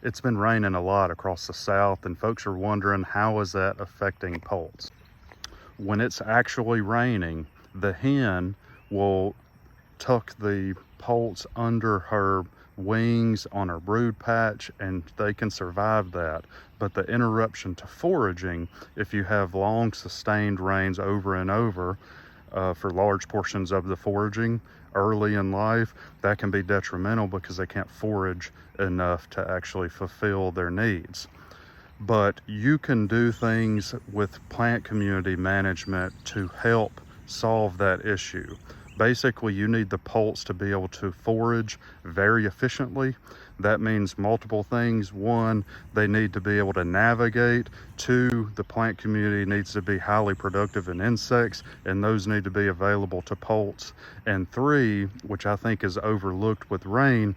It's been raining a lot across the south, and folks are wondering, how is that affecting poults? When it's actually raining, the hen will tuck the poults under her wings on her brood patch, and they can survive that. But the interruption to foraging, if you have long sustained rains over and over for large portions of the foraging early in life, that can be detrimental because they can't forage enough to actually fulfill their needs. But you can do things with plant community management to help solve that issue. Basically, you need the poults to be able to forage very efficiently. That means multiple things. One, they need to be able to navigate. Two, the plant community needs to be highly productive in insects, and those need to be available to poults. And three, which I think is overlooked with rain,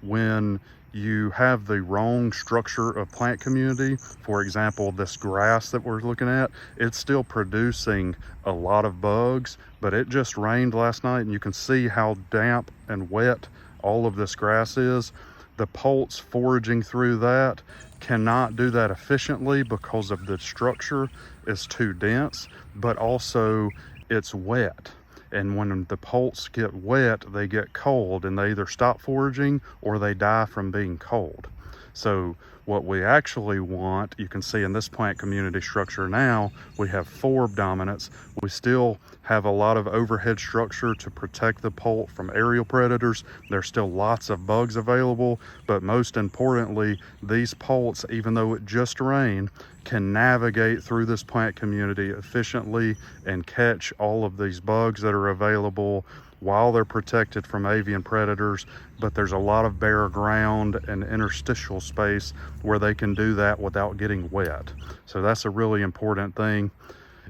when you have the wrong structure of plant community, for example, this grass that we're looking at, it's still producing a lot of bugs, but it just rained last night, and you can see how damp and wet all of this grass is. The poults foraging through that cannot do that efficiently because of the structure is too dense, but also it's wet. And when the poults get wet, they get cold, and they either stop foraging or they die from being cold. So what we actually want, you can see in this plant community structure now, we have forb dominance. We still have a lot of overhead structure to protect the poult from aerial predators. There's still lots of bugs available, but most importantly, these poults, even though it just rained, can navigate through this plant community efficiently and catch all of these bugs that are available while they're protected from avian predators. But there's a lot of bare ground and interstitial space where they can do that without getting wet. So that's a really important thing.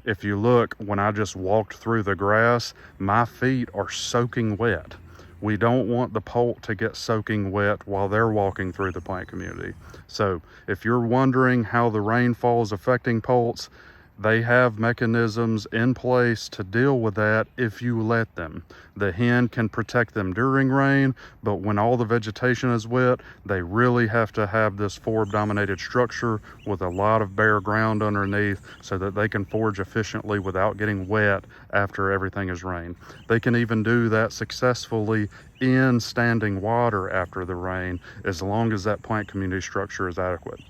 If you look, when I just walked through the grass, my feet are soaking wet. We don't want the poult to get soaking wet while they're walking through the plant community. So if you're wondering how the rainfall is affecting poults, they have mechanisms in place to deal with that if you let them. The hen can protect them during rain, but when all the vegetation is wet, they really have to have this forb-dominated structure with a lot of bare ground underneath so that they can forage efficiently without getting wet after everything has rained. They can even do that successfully in standing water after the rain, as long as that plant community structure is adequate.